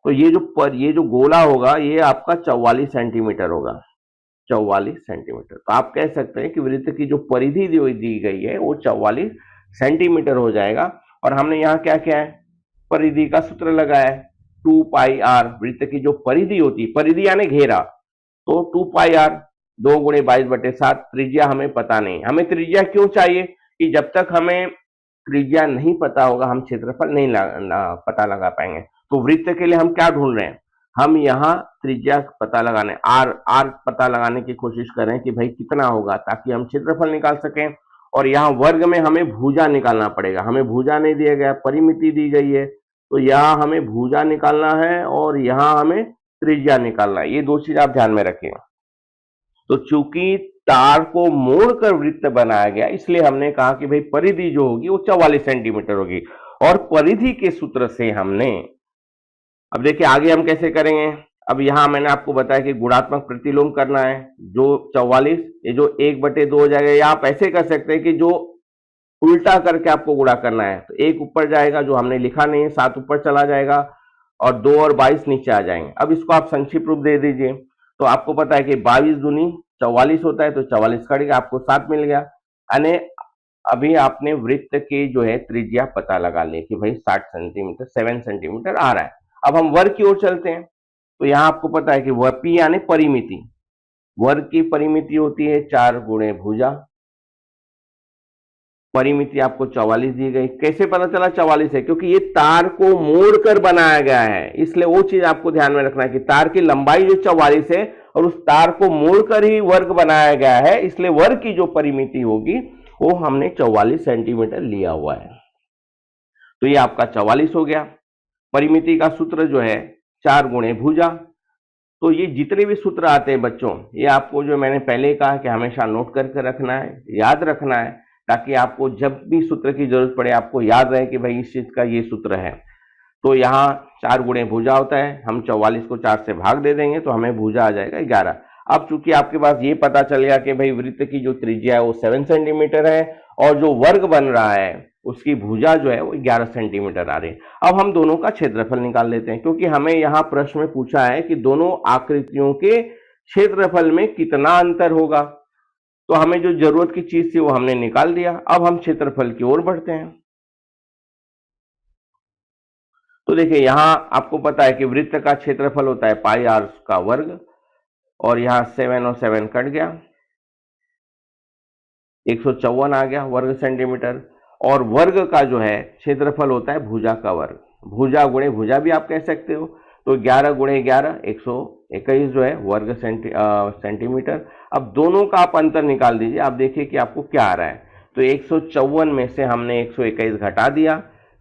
तो ये जो गोला होगा ये आपका 44 सेंटीमीटर होगा, 44 सेंटीमीटर। तो आप कह सकते हैं कि वृत्त की जो परिधि दी गई है वो 44 सेंटीमीटर हो जाएगा। और हमने यहाँ क्या किया है, परिधि का सूत्र लगाया है 2 पाई आर। वृत्त की जो परिधि होती है, परिधि यानी घेरा, तो 2 पाई आर 2 गुणे 22/7। त्रिज्या हमें पता नहीं, हमें त्रिज्या क्यों चाहिए, कि जब तक हमें त्रिज्या नहीं पता होगा हम क्षेत्रफल नहीं पता लगा पाएंगे। तो वृत्त के लिए हम क्या ढूंढ रहे हैं, हम यहाँ त्रिज्या पता लगाने आर पता लगाने की कोशिश करें कि भाई कितना होगा, ताकि हम क्षेत्रफल निकाल सकें। और यहाँ वर्ग में हमें भुजा निकालना पड़ेगा, हमें भुजा नहीं दिया गया, परिमिति दी गई है, तो यहाँ हमें भुजा निकालना है और यहाँ हमें त्रिज्या निकालना है। ये 2 चीज आप ध्यान में रखें। तो चूंकि तार को मोड़कर वृत्त बनाया गया, इसलिए हमने कहा कि भाई परिधि जो होगी वो 44 सेंटीमीटर होगी। और परिधि के सूत्र से हमने, अब देखिए आगे हम कैसे करेंगे। अब यहां मैंने आपको बताया कि गुणात्मक प्रतिलोम करना है, जो 44 ये जो 1/2 हो जाएगा, या आप ऐसे कर सकते हैं कि जो उल्टा करके आपको गुणा करना है, तो 1 ऊपर जाएगा, जो हमने लिखा नहीं है, 7 ऊपर चला जाएगा, और 2 और 22 नीचे आ जाएंगे। अब इसको आप संक्षिप्त रूप दे दीजिए, तो आपको पता है कि 22 दूनी 44 होता है, तो 44 कट गया, आपको 7 मिल गया। यानी अभी आपने वृत्त की जो है त्रिज्या पता लगा ली कि भाई 60 सेंटीमीटर 7 सेंटीमीटर आ रहा है। अब हम वर्ग की ओर चलते हैं, तो यहां आपको पता है कि वह पी यानी परिमिति, वर्ग की परिमिति होती है 4 गुणे भुजा। परिमिति आपको 44 दी गई। कैसे पता चला 44 है? क्योंकि ये तार को मोड़कर बनाया गया है, इसलिए वो चीज आपको ध्यान में रखना है कि तार की लंबाई जो 44 है और उस तार को मोड़कर ही वर्ग बनाया गया है, इसलिए वर्ग की जो परिमिति होगी वो हमने 44 सेंटीमीटर लिया हुआ है। तो ये आपका 44 हो गया। परिमिति का सूत्र जो है 4 गुणे भुजा। तो ये जितने भी सूत्र आते हैं बच्चों, ये आपको जो मैंने पहले कहा कि हमेशा नोट करके रखना है, याद रखना है, ताकि आपको जब भी सूत्र की जरूरत पड़े आपको याद रहे कि भाई इस चीज का ये सूत्र है। तो यहाँ 4 गुणे भुजा होता है, हम 44 को 4 से भाग दे देंगे तो हमें भुजा आ जाएगा 11। अब चूंकि आपके पास ये पता चल गया कि भाई वृत्त की जो त्रिज्या है वो 7 सेंटीमीटर है और जो वर्ग बन रहा है उसकी भुजा जो है वो 11 सेंटीमीटर आ रही है। अब हम दोनों का क्षेत्रफल निकाल लेते हैं, क्योंकि हमें यहाँ प्रश्न में पूछा है कि दोनों आकृतियों के क्षेत्रफल में कितना अंतर होगा। तो हमें जो जरूरत की चीज थी वो हमने निकाल दिया। अब हम क्षेत्रफल की ओर बढ़ते हैं। तो देखिए यहां आपको पता है कि वृत्त का क्षेत्रफल होता है पाई आर का वर्ग, और यहां 7 और 7 कट गया, 154 आ गया वर्ग सेंटीमीटर। और वर्ग का जो है क्षेत्रफल होता है भुजा का वर्ग, भुजा गुणे भुजा भी आप कह सकते हो। तो 11 गुणे 11 121 जो है वर्ग सेंटीमीटर। अब दोनों का आप अंतर निकाल दीजिए, आप देखिए कि आपको क्या आ रहा है। तो 154 में से हमने 121 घटा दिया,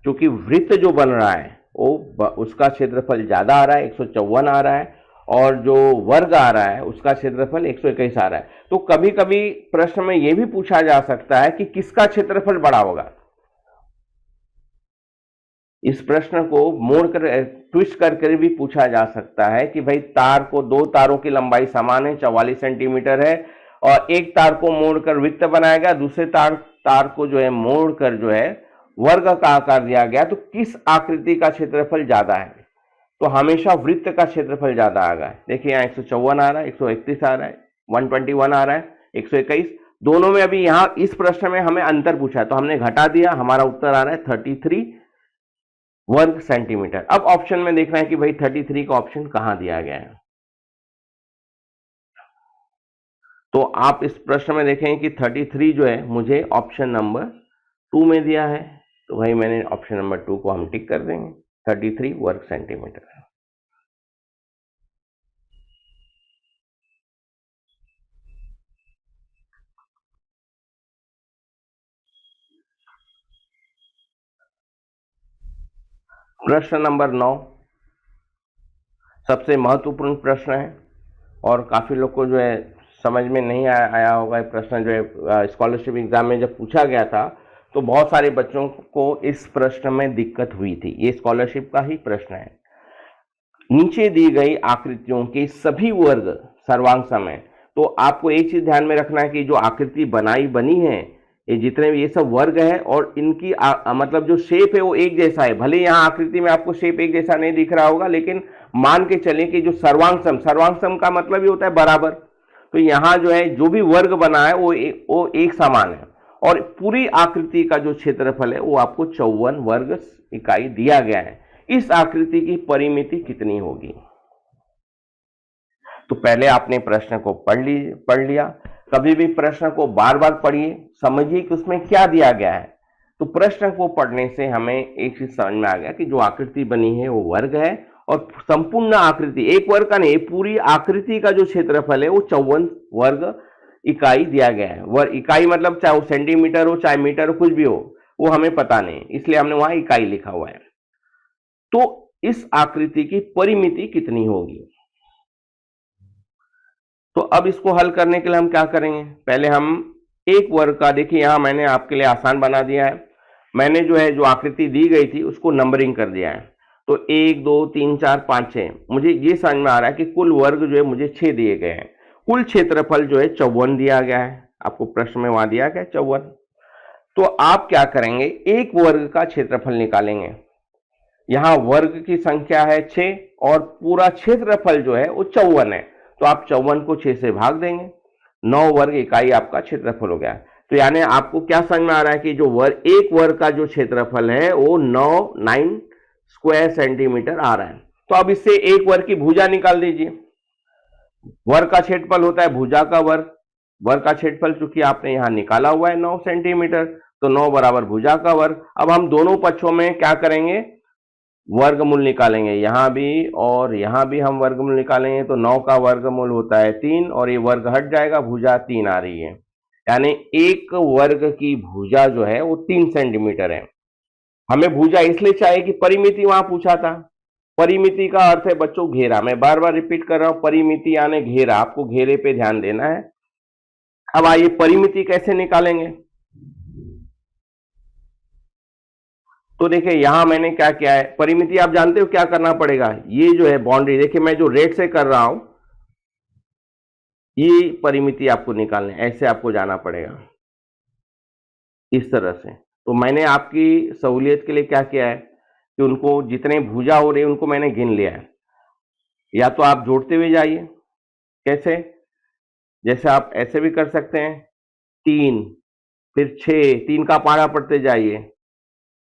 क्योंकि वृत्त जो बन रहा है वो उसका क्षेत्रफल ज्यादा आ रहा है, 154 आ रहा है, और जो वर्ग आ रहा है उसका क्षेत्रफल 121 आ रहा है। तो कभी कभी प्रश्न में यह भी पूछा जा सकता है कि किसका क्षेत्रफल बड़ा होगा। इस प्रश्न को मोड़कर ट्विस्ट करके भी पूछा जा सकता है कि भाई तार को, दो तारों की लंबाई समान है 44 सेंटीमीटर है, और एक तार को मोड़कर वृत्त बनाया गया, दूसरे तार को जो है मोड़कर जो है वर्ग का आकार दिया गया, तो किस आकृति का क्षेत्रफल ज्यादा है? तो हमेशा वृत्त का क्षेत्रफल ज्यादा आ गया है। देखिए यहाँ 154 आ रहा है, 131 आ रहा है, 121 आ रहा है, 121, दोनों में अभी यहां इस प्रश्न में हमें अंतर पूछा है तो हमने घटा दिया, हमारा उत्तर आ रहा है 33 वर्ग सेंटीमीटर। अब ऑप्शन में देखना है कि भाई 33 का ऑप्शन कहां दिया गया है। तो आप इस प्रश्न में देखें कि 33 जो है मुझे ऑप्शन नंबर 2 में दिया है, तो भाई मैंने ऑप्शन नंबर 2 को हम टिक कर देंगे, 33 वर्ग सेंटीमीटर। प्रश्न नंबर 9 सबसे महत्वपूर्ण प्रश्न है, और काफी लोग को जो है समझ में नहीं आया होगा। ये प्रश्न जो है स्कॉलरशिप एग्जाम में जब पूछा गया था तो बहुत सारे बच्चों को इस प्रश्न में दिक्कत हुई थी। ये स्कॉलरशिप का ही प्रश्न है। नीचे दी गई आकृतियों के सभी वर्ग सर्वांग सम है। तो आपको एक चीज ध्यान में रखना है कि जो आकृति बनी है, ये जितने भी ये सब वर्ग है, और इनकी मतलब जो शेप है वो एक जैसा है। भले यहाँ आकृति में आपको शेप एक जैसा नहीं दिख रहा होगा, लेकिन मान के चलिए कि जो सर्वांग सम का मतलब ये होता है बराबर। तो यहाँ जो है जो भी वर्ग बना है वो एक समान है, और पूरी आकृति का जो क्षेत्रफल है वो आपको 54 वर्ग इकाई दिया गया है। इस आकृति की परिमिति कितनी होगी? तो पहले आपने प्रश्न को पढ़ लिया। कभी भी प्रश्न को बार बार पढ़िए, समझिए कि उसमें क्या दिया गया है। तो प्रश्न को पढ़ने से हमें एक चीज समझ में आ गया कि जो आकृति बनी है वो वर्ग है, और संपूर्ण आकृति, एक वर्ग का नहीं, पूरी आकृति का जो क्षेत्रफल है वो 54 वर्ग इकाई दिया गया है। वर्ग इकाई मतलब चाहे वो सेंटीमीटर हो चाहे मीटर हो, कुछ भी हो, वो हमें पता नहीं, इसलिए हमने वहां इकाई लिखा हुआ है। तो इस आकृति की परिमिति कितनी होगी? तो अब इसको हल करने के लिए हम क्या करेंगे? पहले हम एक वर्ग का, देखिए यहां मैंने आपके लिए आसान बना दिया है। मैंने जो है जो आकृति दी गई थी उसको नंबरिंग कर दिया है। तो 1 2 3 4 5 6, मुझे ये समझ में आ रहा है कि कुल वर्ग जो है मुझे 6 दिए गए हैं। कुल क्षेत्रफल जो है 54 दिया गया है, आपको प्रश्न में वहां दिया गया 54। तो आप क्या करेंगे, एक वर्ग का क्षेत्रफल निकालेंगे। यहां वर्ग की संख्या है 6 और पूरा क्षेत्रफल जो है वो 54 है। तो आप 54 को 6 से भाग देंगे, 9 वर्ग इकाई आपका क्षेत्रफल हो गया। तो यानी आपको क्या समझ में आ रहा है कि जो एक वर्ग का जो क्षेत्रफल है वो 9 स्क्वायर सेंटीमीटर आ रहा है। तो अब इससे एक वर्ग की भुजा निकाल दीजिए। वर्ग का क्षेत्रफल होता है भुजा का वर्ग, वर्ग का क्षेत्रफल चूंकि आपने यहां निकाला हुआ है 9 सेंटीमीटर, तो 9 बराबर भुजा का वर्ग। अब हम दोनों पक्षों में क्या करेंगे, वर्गमूल निकालेंगे, यहां भी और यहां भी हम वर्गमूल निकालेंगे। तो 9 का वर्गमूल होता है 3 और ये वर्ग हट जाएगा, भुजा 3 आ रही है। यानी एक वर्ग की भुजा जो है वो 3 सेंटीमीटर है। हमें भुजा इसलिए चाहिए कि परिमिति वहां पूछा था। परिमिति का अर्थ है बच्चों घेरा, मैं बार बार रिपीट कर रहा हूं, परिमिति यानी घेरा, आपको घेरे पे ध्यान देना है। अब आइए परिमिति कैसे निकालेंगे। तो देखिए यहां मैंने क्या किया है, परिमिति आप जानते हो क्या करना पड़ेगा, ये जो है बाउंड्री, देखिए मैं जो रेड से कर रहा हूं ये परिमिति आपको निकालने, ऐसे आपको जाना पड़ेगा इस तरह से। तो मैंने आपकी सहूलियत के लिए क्या किया है कि उनको जितने भुजा हो रहे उनको मैंने गिन लिया है। या तो आप जोड़ते हुए जाइए, कैसे, जैसे आप ऐसे भी कर सकते हैं, 3 फिर 6, 3 का पारा पढ़ते जाइए,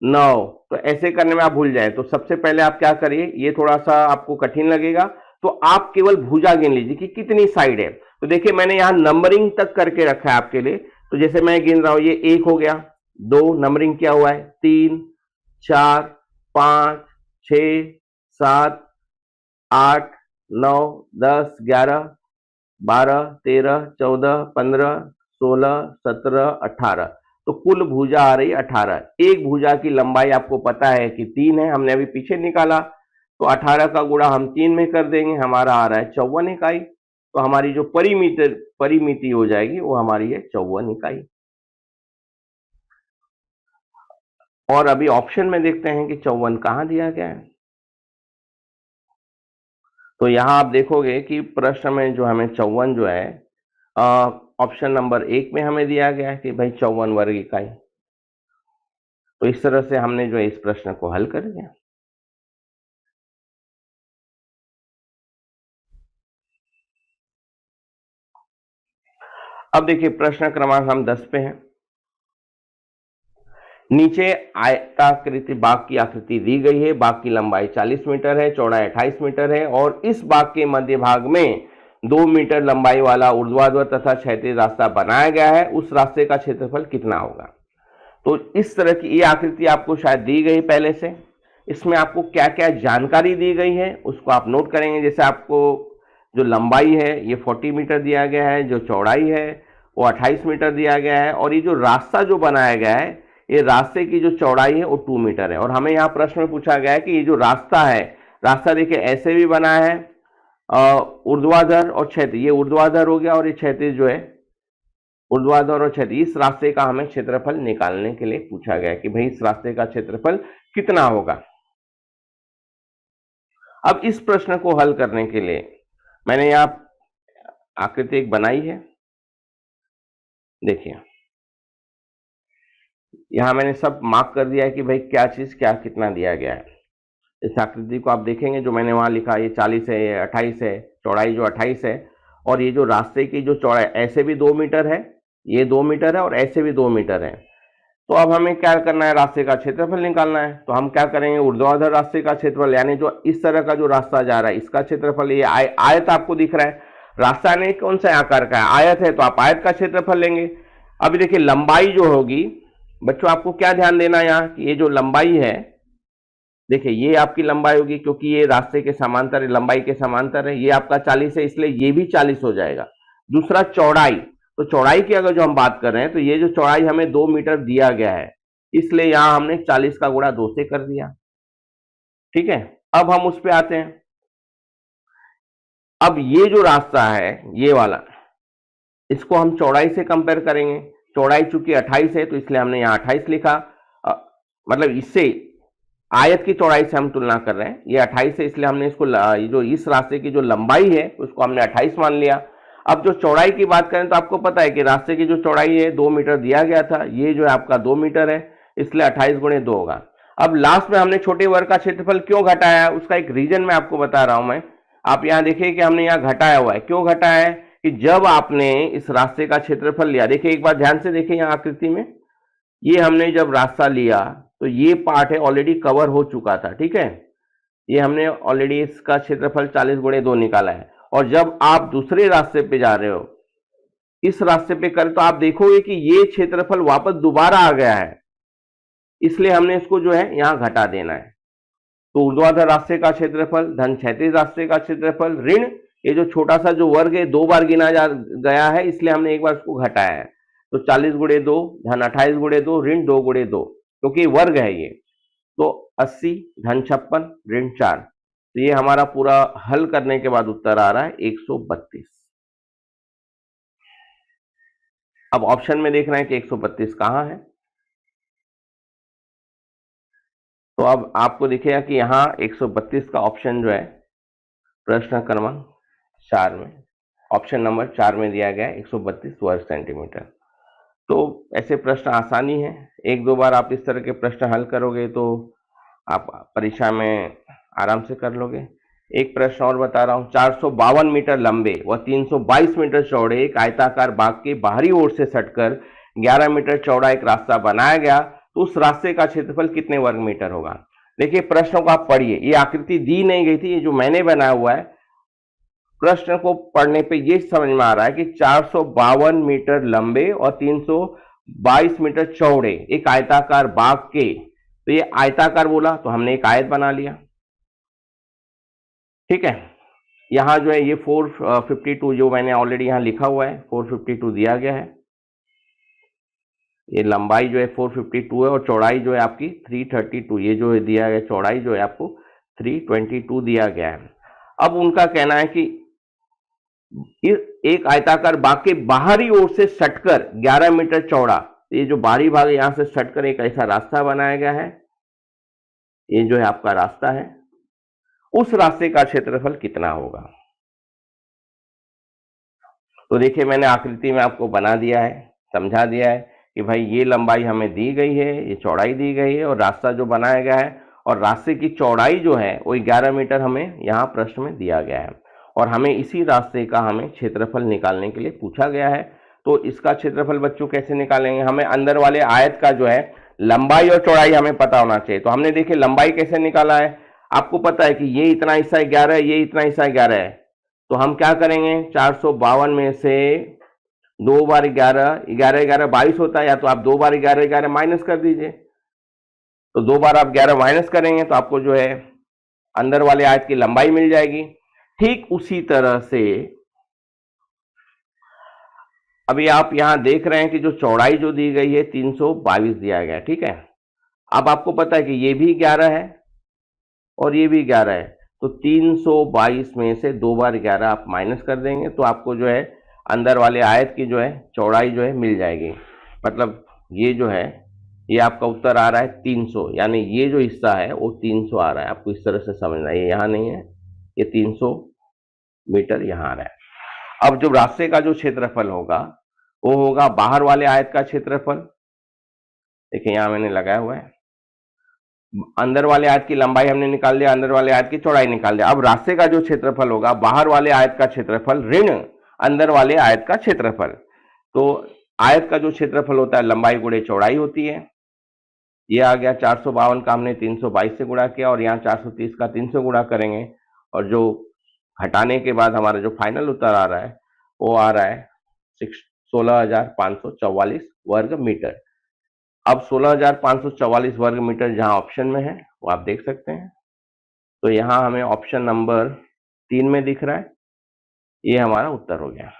9, तो ऐसे करने में आप भूल जाए। तो सबसे पहले आप क्या करिए, ये थोड़ा सा आपको कठिन लगेगा, तो आप केवल भुजा गिन लीजिए कि कितनी साइड है। तो देखिए मैंने यहां नंबरिंग तक करके रखा है आपके लिए। तो जैसे मैं गिन रहा हूं, ये 1 हो गया, 2 नंबरिंग क्या हुआ है, 3 4 5 6 7 8 9 10 11 12 13 14 15 16 17 18, तो कुल भुजा आ रही 18। एक भुजा की लंबाई आपको पता है कि 3 है, हमने अभी पीछे निकाला, तो 18 का गुणा हम 3 में कर देंगे, हमारा आ रहा है 54 इकाई। तो हमारी जो परिमिति हो जाएगी वो हमारी है 54 इकाई। और अभी ऑप्शन में देखते हैं कि 54 कहां दिया गया है। तो यहां आप देखोगे कि प्रश्न में जो हमें 54 जो है ऑप्शन नंबर 1 में हमें दिया गया है कि भाई 54 वर्ग इकाई। तो इस तरह से हमने जो है इस प्रश्न को हल कर दिया। अब देखिए प्रश्न क्रमांक हम 10 पे हैं। नीचे आयताकृति बाग की आकृति दी गई है, बाग की लंबाई 40 मीटर है, चौड़ाई 28 मीटर है और इस बाग के मध्य भाग में 2 मीटर लंबाई वाला ऊर्ध्वाधर तथा क्षैतिज रास्ता बनाया गया है, उस रास्ते का क्षेत्रफल कितना होगा। तो इस तरह की ये आकृति आपको शायद दी गई पहले से, इसमें आपको क्या क्या जानकारी दी गई है उसको आप नोट करेंगे। जैसे आपको जो लंबाई है ये 40 मीटर दिया गया है, जो चौड़ाई है वो 28 मीटर दिया गया है और ये जो रास्ता जो बनाया गया है ये रास्ते की जो चौड़ाई है वो 2 मीटर है। और हमें यहाँ प्रश्न में पूछा गया है कि ये जो रास्ता है, रास्ता देखिए ऐसे भी बना है, ऊर्ध्वाधर और क्षैतिज, ये ऊर्ध्वाधर हो गया और ये क्षैतिज जो है ऊर्ध्वाधर और क्षैतिज, इस रास्ते का हमें क्षेत्रफल निकालने के लिए पूछा गया कि भाई इस रास्ते का क्षेत्रफल कितना होगा। अब इस प्रश्न को हल करने के लिए मैंने यहां आकृति एक बनाई है, देखिए यहां मैंने सब मार्क कर दिया है कि भाई क्या चीज क्या कितना दिया गया है। इस आकृति को आप देखेंगे जो मैंने वहां लिखा, ये 40 है, ये 28 है, चौड़ाई जो 28 है और ये जो रास्ते की जो चौड़ाई ऐसे भी 2 मीटर है, ये 2 मीटर है और ऐसे भी 2 मीटर है। तो अब हमें क्या करना है, रास्ते का क्षेत्रफल निकालना है। तो हम क्या करेंगे, ऊर्ध्वाधर रास्ते का क्षेत्रफल यानी जो इस तरह का जो रास्ता जा रहा है इसका क्षेत्रफल, ये आयत आपको दिख रहा है, रास्ता नहीं कौन सा आकार का है, आयत है, तो आप आयत का क्षेत्रफल लेंगे। अभी देखिए लंबाई जो होगी बच्चों, आपको क्या ध्यान देना यहाँ कि ये जो लंबाई है, देखिए ये आपकी लंबाई होगी क्योंकि ये रास्ते के समांतर है, लंबाई के समांतर है, ये आपका 40 है इसलिए ये भी 40 हो जाएगा। दूसरा चौड़ाई, तो चौड़ाई की अगर जो हम बात कर रहे हैं तो ये जो चौड़ाई हमें 2 मीटर दिया गया है इसलिए यहां हमने 40 का गुणा 2 से कर दिया, ठीक है। अब हम उस पे आते हैं। अब ये जो रास्ता है ये वाला, इसको हम चौड़ाई से कंपेयर करेंगे। चौड़ाई चूंकि 28 है तो इसलिए हमने यहाँ 28 लिखा, मतलब इससे आयत की चौड़ाई से हम तुलना कर रहे हैं, ये 28 है इसलिए हमने इसको जो इस रास्ते की जो लंबाई है उसको हमने 28 मान लिया। अब जो चौड़ाई की बात करें तो आपको पता है कि रास्ते की जो चौड़ाई है 2 मीटर दिया गया था, ये जो है आपका 2 मीटर है इसलिए 28 गुणे 2 होगा। अब लास्ट में हमने छोटे वर्ग का क्षेत्रफल क्यों घटाया, उसका एक रीजन मैं आपको बता रहा हूं मैं। आप यहाँ देखिए कि हमने यहाँ घटाया हुआ है। क्यों घटाया है? कि जब आपने इस रास्ते का क्षेत्रफल लिया, देखिए एक बार ध्यान से देखिए यहाँ आकृति में, ये हमने जब रास्ता लिया तो ये पार्ट है ऑलरेडी कवर हो चुका था, ठीक है। ये हमने ऑलरेडी इसका क्षेत्रफल 40 गुणे 2 निकाला है। और जब आप दूसरे रास्ते पे जा रहे हो, इस रास्ते पे कर, तो आप देखोगे कि ये क्षेत्रफल वापस दोबारा आ गया है, इसलिए हमने इसको जो है यहां घटा देना है। तो ऊर्ध्वाधर रास्ते का क्षेत्रफल धन क्षैतिज रास्ते का क्षेत्रफल ऋण ये जो छोटा सा जो वर्ग है 2 बार गिना जा गया है, इसलिए हमने एक बार उसको घटाया है। तो 40 गुणे 2 धन 28 गुणे 2 ऋण 2 गुणे 2, क्योंकि वर्ग है ये। तो 80 धन 56 ऋण 4। तो ये हमारा पूरा हल करने के बाद उत्तर आ रहा है 132। अब ऑप्शन में देख रहे हैं कि 132 कहां है। तो अब आपको दिखेगा कि यहां 132 का ऑप्शन जो है प्रश्न क्रमांक 4 में, ऑप्शन नंबर 4 में दिया गया है 132 वर्ग सेंटीमीटर। तो ऐसे प्रश्न आसानी है, एक दो बार आप इस तरह के प्रश्न हल करोगे तो आप परीक्षा में आराम से कर लोगे। एक प्रश्न और बता रहा हूं, 452 मीटर लंबे व 322 मीटर चौड़े एक आयताकार बाग के बाहरी ओर से सटकर 11 मीटर चौड़ा एक रास्ता बनाया गया, तो उस रास्ते का क्षेत्रफल कितने वर्ग मीटर होगा। देखिए प्रश्नों को आप पढ़िए, ये आकृति दी नहीं गई थी, ये जो मैंने बनाया हुआ है, प्रश्न को पढ़ने पे ये समझ में आ रहा है कि 452 मीटर लंबे और 322 मीटर चौड़े एक आयताकार बाग के, तो ये आयताकार बोला तो हमने एक आयत बना लिया, ठीक है। यहां जो है ये 452 जो मैंने ऑलरेडी यहां लिखा हुआ है 452 दिया गया है। ये लंबाई जो है 452 है और चौड़ाई जो है आपकी 332, ये जो है दिया गया चौड़ाई जो है आपको 322 दिया गया है। अब उनका कहना है कि एक आयताकार बाग के बाहरी ओर से सटकर 11 मीटर चौड़ा, ये जो बाहरी भाग यहां से सटकर एक ऐसा रास्ता बनाया गया है, ये जो है आपका रास्ता है, उस रास्ते का क्षेत्रफल कितना होगा। तो देखिए मैंने आकृति में आपको बना दिया है, समझा दिया है कि भाई ये लंबाई हमें दी गई है, ये चौड़ाई दी गई है और रास्ता जो बनाया गया है, और रास्ते की चौड़ाई जो है वो 11 मीटर हमें यहाँ प्रश्न में दिया गया है, और हमें इसी रास्ते का हमें क्षेत्रफल निकालने के लिए पूछा गया है। तो इसका क्षेत्रफल बच्चों कैसे निकालेंगे, हमें अंदर वाले आयत का जो है लंबाई और चौड़ाई हमें पता होना चाहिए। तो हमने देखिए लंबाई कैसे निकाला है, आपको पता है कि ये इतना हिस्सा 11 है, ये इतना हिस्सा 11 है, तो हम क्या करेंगे 452 में से 2 बार 11, 11 11 22 होता है, या तो आप 2 बार 11 11 माइनस कर दीजिए। तो 2 बार आप 11 माइनस करेंगे तो आपको जो है अंदर वाले आयत की लंबाई मिल जाएगी। ठीक उसी तरह से अभी आप यहां देख रहे हैं कि जो चौड़ाई जो दी गई है 322 दिया गया, ठीक है। अब आपको पता है कि ये भी 11 है और ये भी 11 है, तो 322 में से 2 बार 11 आप माइनस कर देंगे तो आपको जो है अंदर वाले आयत की जो है चौड़ाई जो है मिल जाएगी। मतलब ये जो है ये आपका उत्तर आ रहा है 300, यानी ये जो हिस्सा है वो 300 आ रहा है। आपको इस तरह से समझना है, ये यहाँ नहीं है, ये 300 मीटर यहाँ आ रहा है। अब जो रास्ते का जो क्षेत्रफल होगा वो होगा बाहर वाले आयत का क्षेत्रफल, देखिए यहाँ मैंने लगाया हुआ है, अंदर वाले आयत की लंबाई हमने निकाल दिया, अंदर वाले आयत की चौड़ाई निकाल दिया। अब रास्ते का जो क्षेत्रफल होगा बाहर वाले आयत का क्षेत्रफल ऋण अंदर वाले आयत का क्षेत्रफल। तो आयत का जो क्षेत्रफल होता है लंबाई गुणे चौड़ाई होती है। ये आ गया 452 का हमने 322 से गुणा किया, और यहाँ 430 का 300 गुणा करेंगे, और जो घटाने के बाद हमारा जो फाइनल उत्तर आ रहा है वो आ रहा है 16,544 वर्ग मीटर। अब 16,544 वर्ग मीटर जहां ऑप्शन में है वो आप देख सकते हैं। तो यहां हमें ऑप्शन नंबर 3 में दिख रहा है, ये हमारा उत्तर हो गया।